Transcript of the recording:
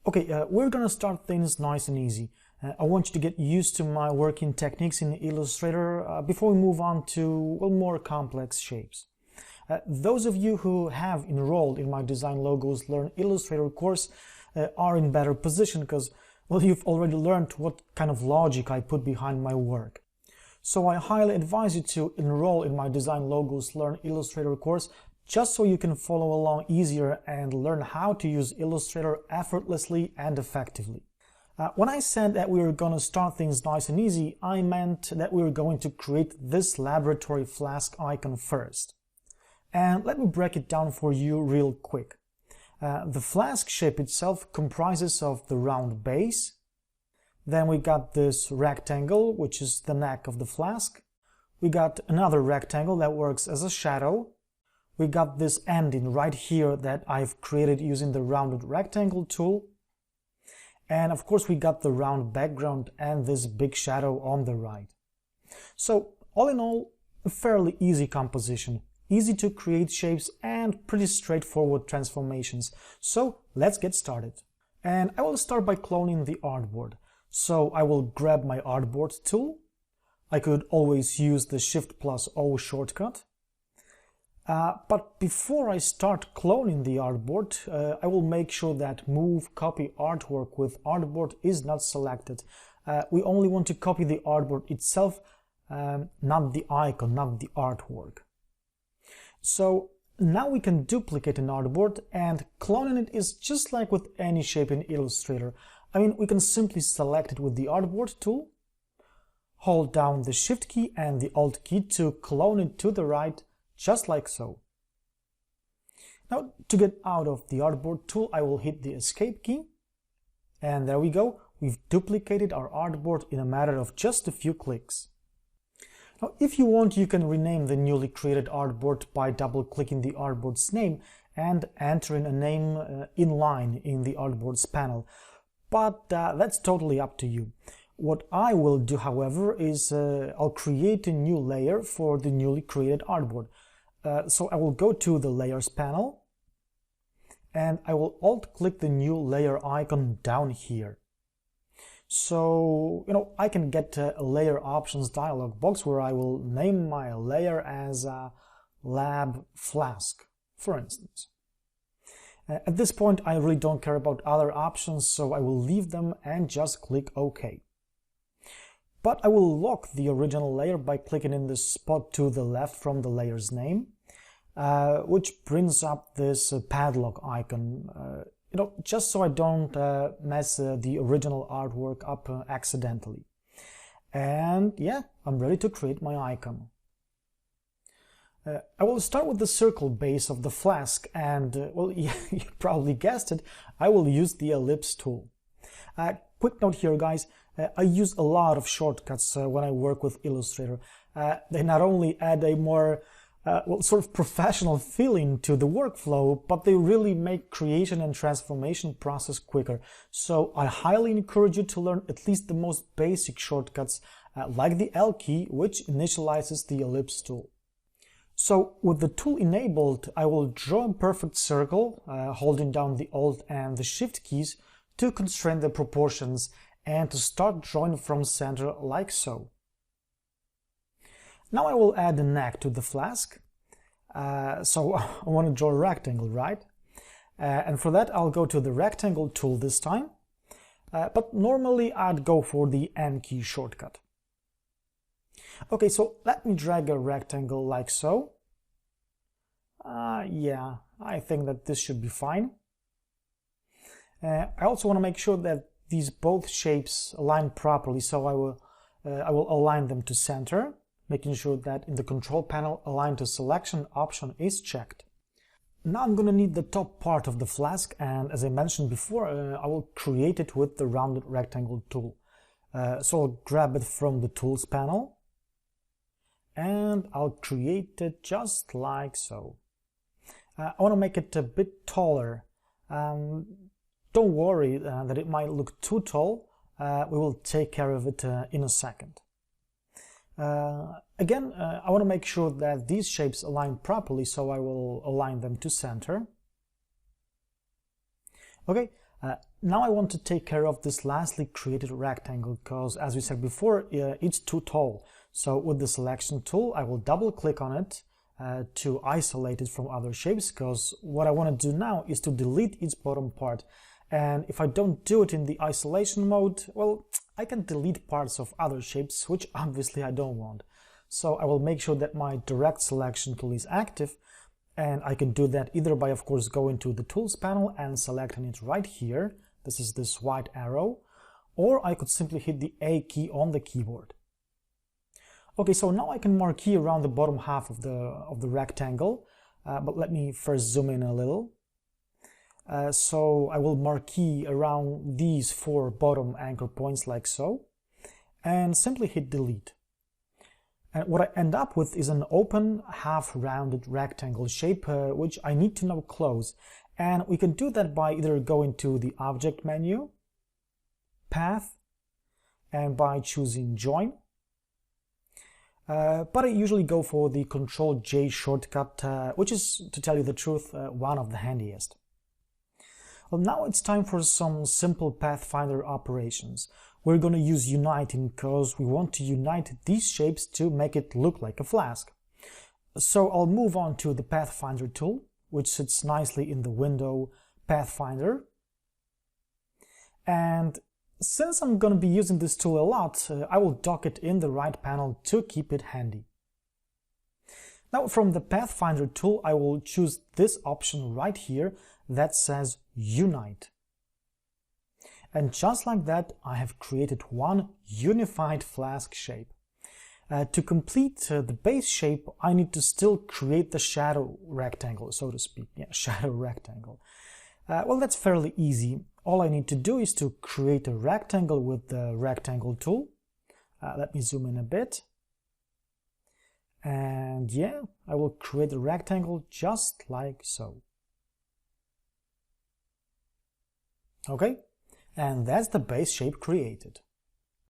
Okay, we're gonna start things nice and easy. I want you to get used to my working techniques in Illustrator before we move on to, well, more complex shapes. Those of you who have enrolled in my Design Logos Learn Illustrator course are in better position because, well, you've already learned what kind of logic I put behind my work. So I highly advise you to enroll in my Design Logos Learn Illustrator course just so you can follow along easier and learn how to use Illustrator effortlessly and effectively. When I said that we were going to start things nice and easy, I meant that we were going to create this laboratory flask icon first. And let me break it down for you real quick. The flask shape itself comprises of the round base. Then we got this rectangle, which is the neck of the flask. We got another rectangle that works as a shadow. We got this ending right here that I've created using the rounded rectangle tool. And of course we got the round background and this big shadow on the right. So all in all, a fairly easy composition. Easy to create shapes and pretty straightforward transformations. So let's get started. And I will start by cloning the artboard. So I will grab my artboard tool. I could always use the Shift+O shortcut. But before I start cloning the artboard, I will make sure that Move Copy Artwork with Artboard is not selected. We only want to copy the artboard itself, not the icon, not the artwork. So now we can duplicate an artboard, and cloning it is just like with any shape in Illustrator. I mean, we can simply select it with the artboard tool, hold down the Shift key and the Alt key to clone it to the right, just like so. Now, to get out of the artboard tool, I will hit the Escape key. And there we go. We've duplicated our artboard in a matter of just a few clicks. Now, if you want, you can rename the newly created artboard by double-clicking the artboard's name and entering a name inline in the artboard's panel. But that's totally up to you. What I will do, however, is I'll create a new layer for the newly created artboard. So I will go to the Layers panel, and I will Alt-click the new layer icon down here. So, I can get a Layer Options dialog box where I will name my layer as Lab Flask, for instance. At this point, I really don't care about other options, so I will leave them and just click OK. But I will lock the original layer by clicking in the spot to the left from the layer's name, which brings up this padlock icon, just so I don't mess the original artwork up accidentally. And yeah, I'm ready to create my icon. I will start with the circle base of the flask, and well, you probably guessed it, I will use the ellipse tool. Quick note here, guys. I use a lot of shortcuts when I work with Illustrator. They not only add a more sort of professional feeling to the workflow, but they really make creation and transformation process quicker. So I highly encourage you to learn at least the most basic shortcuts like the L key, which initializes the ellipse tool. So with the tool enabled, I will draw a perfect circle, holding down the Alt and the Shift keys to constrain the proportions and to start drawing from center like so. Now I will add a neck to the flask. So I want to draw a rectangle, right? And for that I'll go to the rectangle tool this time. But normally I'd go for the N key shortcut. Okay, so let me drag a rectangle like so. Yeah, I think that this should be fine. I also want to make sure that these both shapes align properly, so I will align them to center, making sure that in the control panel Align to Selection option is checked. Now I'm going to need the top part of the flask, and as I mentioned before, I will create it with the rounded rectangle tool. So I'll grab it from the Tools panel, and I'll create it just like so. I want to make it a bit taller. Don't worry that it might look too tall. We will take care of it in a second. Again, I want to make sure that these shapes align properly, so I will align them to center. Okay, Now I want to take care of this lastly created rectangle because, as we said before, it's too tall. So with the selection tool, I will double click on it to isolate it from other shapes, because what I want to do now is to delete its bottom part. And if I don't do it in the isolation mode, well, I can delete parts of other shapes, which obviously I don't want. So I will make sure that my direct selection tool is active, and I can do that either by, of course, going to the tools panel and selecting it right here. This is this white arrow, or I could simply hit the A key on the keyboard. Okay, so now I can marquee around the bottom half of the rectangle, but let me first zoom in a little. So I will marquee around these 4 bottom anchor points like so, and simply hit delete. And what I end up with is an open, half-rounded rectangle shape, which I need to now close. And we can do that by either going to the Object menu, Path, and by choosing Join. But I usually go for the Ctrl-J shortcut, which is, to tell you the truth, one of the handiest. Well, now it's time for some simple Pathfinder operations. We're going to use uniting because we want to unite these shapes to make it look like a flask. So I'll move on to the Pathfinder tool, which sits nicely in the window Pathfinder. And since I'm going to be using this tool a lot, I will dock it in the right panel to keep it handy. Now from the Pathfinder tool, I will choose this option right here that says Unite. And just like that, I have created one unified flask shape. To complete the base shape, I need to still create the shadow rectangle, so to speak. Yeah, shadow rectangle. Well, that's fairly easy. All I need to do is to create a rectangle with the rectangle tool. Let me zoom in a bit. And yeah, I will create a rectangle just like so. Okay. And that's the base shape created.